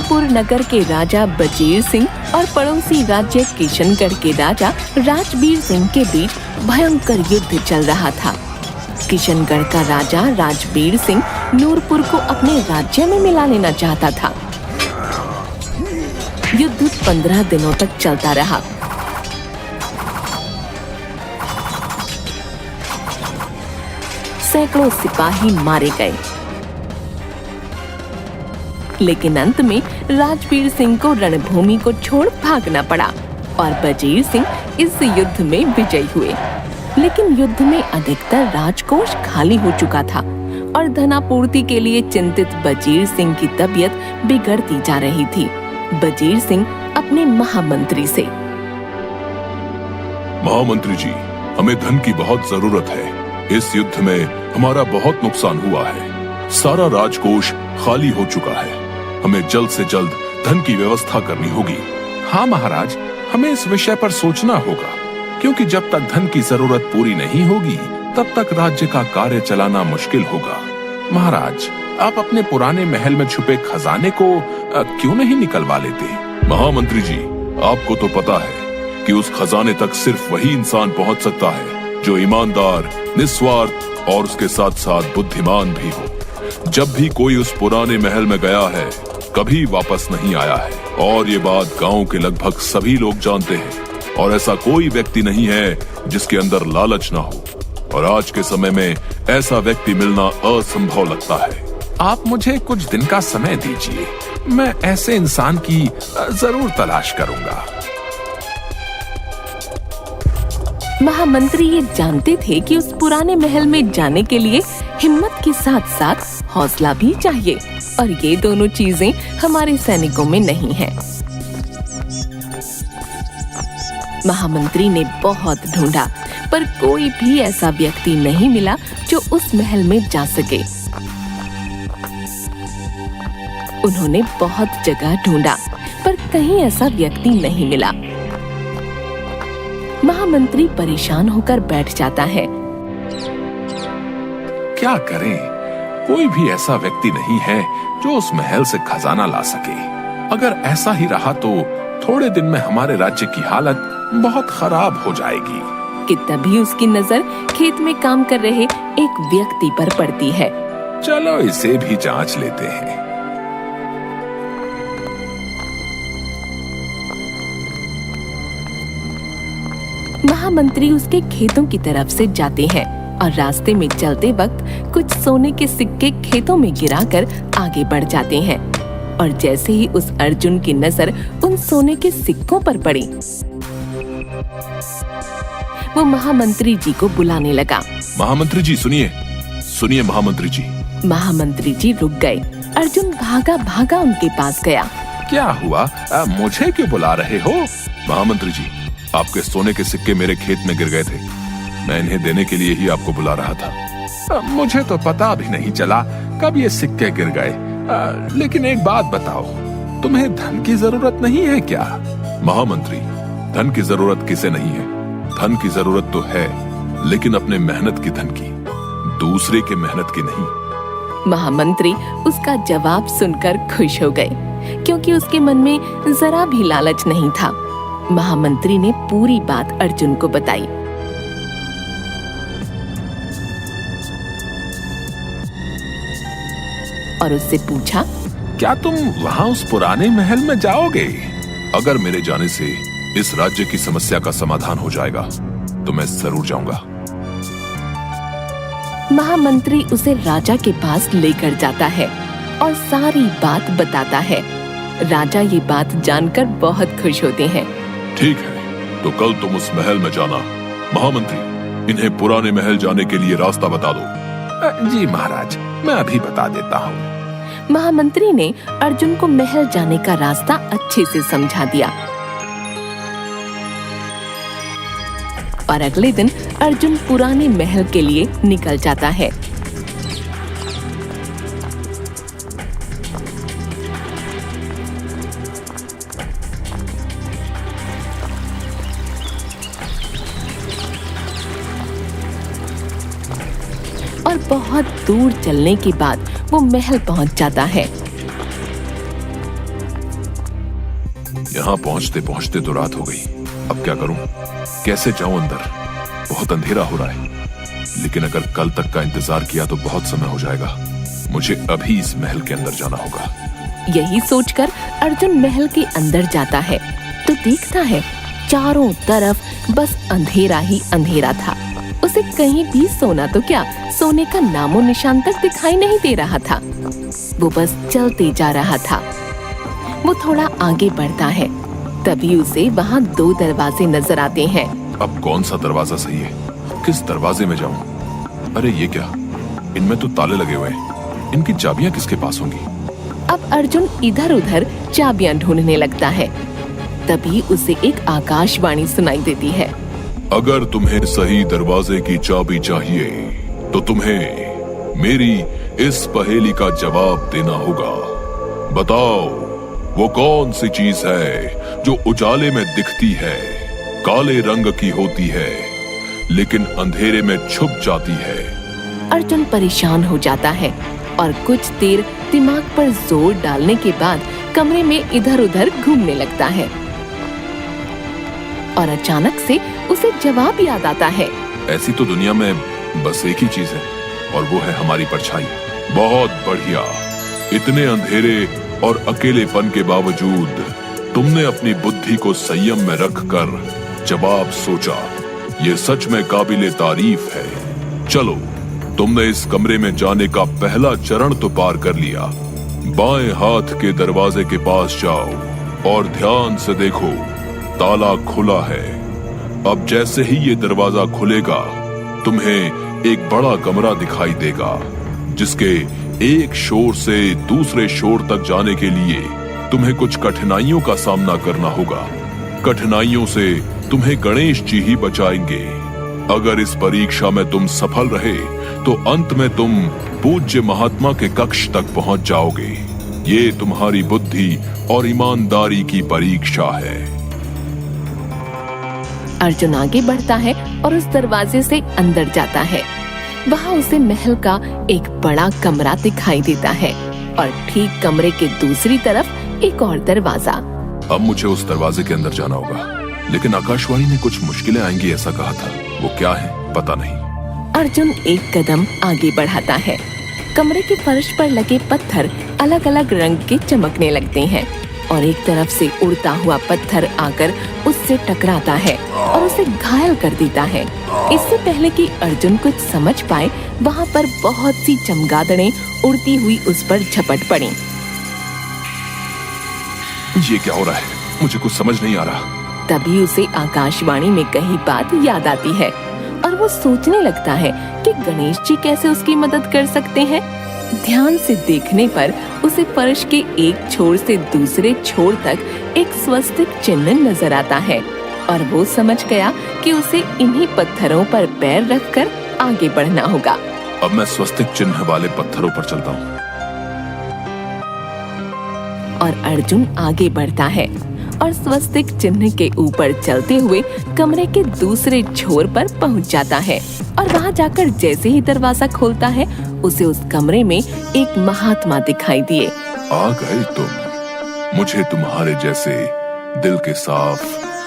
नूरपुर नगर के राजा बजीर सिंह और पड़ोसी राज्य किशनगढ़ के राजा राजबीर सिंह के बीच भयंकर युद्ध चल रहा था। किशनगढ़ का राजा राजबीर सिंह नूरपुर को अपने राज्य में मिला लेना चाहता था। युद्ध 15 दिनों तक चलता रहा। सैकड़ों सिपाही मारे गए, लेकिन अंत में राजबीर सिंह को रणभूमि को छोड़ भागना पड़ा और बजीर सिंह इस युद्ध में विजयी हुए। लेकिन युद्ध में अधिकतर राजकोष खाली हो चुका था और धनापूर्ति के लिए चिंतित बजीर सिंह की तबीयत बिगड़ती जा रही थी। बजीर सिंह अपने महामंत्री से, महामंत्री जी, हमें धन की बहुत जरूरत है। इस युद्ध में हमारा बहुत नुकसान हुआ है। सारा राजकोष खाली हो चुका है। हमें जल्द से जल्द धन की व्यवस्था करनी होगी। हाँ महाराज, हमें इस विषय पर सोचना होगा, क्योंकि जब तक धन की जरूरत पूरी नहीं होगी तब तक राज्य का कार्य चलाना मुश्किल होगा। महाराज, आप अपने पुराने महल में छुपे खजाने को क्यों नहीं निकलवा लेते? महामंत्री जी, आपको तो पता है कि उस खजाने तक सिर्फ वही इंसान पहुंच सकता है जो ईमानदार, निस्वार्थ और उसके साथ साथ बुद्धिमान भी हो। जब भी कोई उस पुराने महल में गया है, कभी वापस नहीं आया है, और ये बात गांव के लगभग सभी लोग जानते हैं। और ऐसा कोई व्यक्ति नहीं है जिसके अंदर लालच ना हो, और आज के समय में ऐसा व्यक्ति मिलना असंभव लगता है। आप मुझे कुछ दिन का समय दीजिए, मैं ऐसे इंसान की जरूर तलाश करूंगा। महामंत्री ये जानते थे कि उस पुराने महल में जाने के लिए हिम्मत के साथ साथ हौसला भी चाहिए, और ये दोनों चीजें हमारे सैनिकों में नहीं हैं। महामंत्री ने बहुत ढूंढा, पर कोई भी ऐसा व्यक्ति नहीं मिला जो उस महल में जा सके। उन्होंने बहुत जगह ढूंढा, पर कहीं ऐसा व्यक्ति नहीं मिला। महामंत्री परेशान होकर बैठ जाता है। क्या करें? कोई भी ऐसा व्यक्ति नहीं है जो उस महल से खजाना ला सके। अगर ऐसा ही रहा तो थोड़े दिन में हमारे राज्य की हालत बहुत खराब हो जाएगी। कि तभी उसकी नजर खेत में काम कर रहे एक व्यक्ति पर पड़ती है। चलो इसे भी जांच लेते हैं। महामंत्री उसके खेतों की तरफ से जाते हैं और रास्ते में चलते वक्त कुछ सोने के सिक्के खेतों में गिराकर आगे बढ़ जाते हैं। और जैसे ही उस अर्जुन की नजर उन सोने के सिक्कों पर पड़ी, वो महामंत्री जी को बुलाने लगा। महामंत्री जी सुनिए, सुनिए महामंत्री जी। महामंत्री जी रुक गए। अर्जुन भागा भागा उनके पास गया। क्या हुआ? मुझे क्यों बुला रहे हो? महामंत्री जी, आपके सोने के सिक्के मेरे खेत में गिर गए थे। मैं इन्हें देने के लिए ही आपको बुला रहा था। मुझे तो पता भी नहीं चला कब ये सिक्के गिर गए। लेकिन एक बात बताओ, तुम्हें धन की जरूरत नहीं है क्या? महामंत्री, धन की जरूरत किसे नहीं है? धन की जरूरत तो है, लेकिन अपने मेहनत की धन की, दूसरे के मेहनत की नहीं। महामंत्री उसका जवाब सुनकर खुश हो गए, क्योंकि उसके मन में जरा भी लालच नहीं था। महामंत्री ने पूरी बात अर्जुन को बताई। और उससे पूछा, क्या तुम वहाँ उस पुराने महल में जाओगे? अगर मेरे जाने से इस राज्य की समस्या का समाधान हो जाएगा तो मैं जरूर जाऊंगा। महामंत्री उसे राजा के पास लेकर जाता है और सारी बात बताता है। राजा ये बात जानकर बहुत खुश होते हैं। ठीक है, तो कल तुम उस महल में जाना। महामंत्री, इन्हें पुराने महल जाने के लिए रास्ता बता दो। जी महाराज, मैं अभी बता देता हूँ। महामंत्री ने अर्जुन को महल जाने का रास्ता अच्छे से समझा दिया। और अगले दिन अर्जुन पुराने महल के लिए निकल जाता है। और बहुत दूर चलने के बाद वो महल पहुंच जाता है। यहाँ पहुंचते पहुंचते तो रात हो गई। अब क्या करूं? कैसे जाऊं अंदर? बहुत अंधेरा हो रहा है। लेकिन अगर कल तक का इंतजार किया तो बहुत समय हो जाएगा। मुझे अभी इस महल के अंदर जाना होगा। यही सोचकर अर्जुन महल के अंदर जाता है तो देखता है चारों तरफ बस अंधेरा ही अंधेरा था। उसे कहीं भी सोना तो क्या, सोने का नामो निशान तक दिखाई नहीं दे रहा था। वो बस चलते जा रहा था। वो थोड़ा आगे बढ़ता है, तभी उसे वहाँ 2 दरवाजे नजर आते हैं। अब कौन सा दरवाजा सही है? किस दरवाजे में जाऊं? अरे ये क्या, इनमें तो ताले लगे हुए हैं। इनकी चाबियां किसके पास होंगी? अब अर्जुन इधर उधर चाबियां ढूंढने लगता है। तभी उसे एक आकाशवाणी सुनाई देती है। अगर तुम्हें सही दरवाजे की चाबी चाहिए तो तुम्हें मेरी इस पहेली का जवाब देना होगा। बताओ, वो कौन सी चीज है जो उजाले में दिखती है, काले रंग की होती है, लेकिन अंधेरे में छुप जाती है? अर्जुन परेशान हो जाता है और कुछ देर दिमाग पर जोर डालने के बाद कमरे में इधर उधर घूमने लगता है और अचानक से उसे जवाब याद आता है। ऐसी तो दुनिया में बस एक ही चीज है और वो है हमारी परछाई। बहुत बढ़िया। इतने अंधेरे और अकेलेपन के बावजूद तुमने अपनी बुद्धि को संयम में रखकर जवाब सोचा। ये सच में काबिले तारीफ है। चलो, तुमने इस कमरे में जाने का पहला चरण तो पार कर लिया। बाएं हाथ के दरवाजे के पास जाओ और ध्यान से देखो, ताला खुला है। अब जैसे ही ये दरवाजा खुलेगा तुम्हें एक बड़ा कमरा दिखाई देगा, जिसके एक शोर से दूसरे शोर तक जाने के लिए तुम्हें कुछ कठिनाइयों का सामना करना होगा। कठिनाइयों से तुम्हें गणेश जी ही बचाएंगे। अगर इस परीक्षा में तुम सफल रहे तो अंत में तुम पूज्य महात्मा के कक्ष तक पहुंच जाओगे। ये तुम्हारी बुद्धि और ईमानदारी की परीक्षा है। अर्जुन आगे बढ़ता है और उस दरवाजे से अंदर जाता है। वहाँ उसे महल का एक बड़ा कमरा दिखाई देता है और ठीक कमरे के दूसरी तरफ एक और दरवाजा। अब मुझे उस दरवाजे के अंदर जाना होगा, लेकिन आकाशवाणी ने कुछ मुश्किलें आएंगी ऐसा कहा था। वो क्या है पता नहीं। अर्जुन एक कदम आगे बढ़ाता है। कमरे के फर्श पर लगे पत्थर अलग अलग रंग के चमकने लगते हैं और एक तरफ से उड़ता हुआ पत्थर आकर उससे टकराता है और उसे घायल कर देता है। इससे पहले कि अर्जुन कुछ समझ पाए, वहाँ पर बहुत सी चमगादड़ें उड़ती हुई उस पर झपट पड़ी। ये क्या हो रहा है? मुझे कुछ समझ नहीं आ रहा। तभी उसे आकाशवाणी में कही बात याद आती है और वो सोचने लगता है कि गणेश जी कैसे उसकी मदद कर सकते हैं। ध्यान से देखने पर उसे फर्श के एक छोर से दूसरे छोर तक एक स्वस्तिक चिन्ह नजर आता है और वो समझ गया कि उसे इन्हीं पत्थरों पर पैर रखकर आगे बढ़ना होगा। अब मैं स्वस्तिक चिन्ह वाले पत्थरों पर चलता हूँ। और अर्जुन आगे बढ़ता है और स्वस्तिक चिन्ह के ऊपर चलते हुए कमरे के दूसरे छोर पर पहुंच जाता है और वहां जाकर जैसे ही दरवाजा खोलता है उसे उस कमरे में एक महात्मा दिखाई दिए। आ गए तुम। मुझे तुम्हारे जैसे दिल के साफ,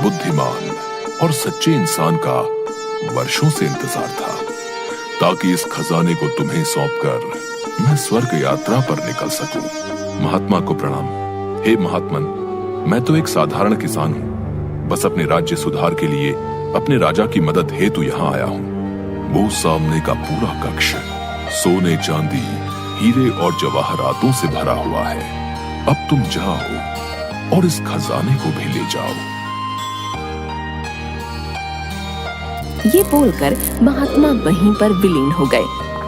बुद्धिमान और सच्चे इंसान का वर्षों से इंतजार था, ताकि इस खजाने को तुम्हें सौंपकर मैं स्वर्ग यात्रा पर निकल सकूं। महात्मा को प्रणाम। हे महात्मन, मैं तो एक साधारण किसान हूँ। बस अपने राज्य सुधार के लिए अपने राजा की मदद हेतु यहाँ आया हूँ। वो सामने का पूरा कक्ष सोने, चांदी, हीरे और जवाहरातों से भरा हुआ है। अब तुम जाओ और इस खजाने को भी ले जाओ। ये बोलकर महात्मा वहीं पर विलीन हो गए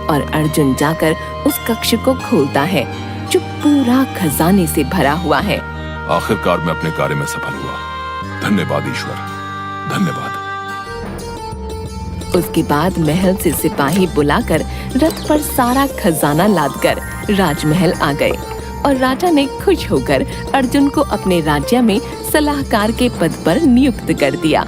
और अर्जुन जाकर उस कक्ष को खोलता है जो पूरा खजाने से भरा हुआ है। आखिरकार मैं अपने कार्य में सफल हुआ। धन्यवाद ईश्वर, धन्यवाद। उसके बाद महल से सिपाही बुलाकर रथ पर सारा खजाना लादकर राजमहल आ गए और राजा ने खुश होकर अर्जुन को अपने राज्य में सलाहकार के पद पर नियुक्त कर दिया।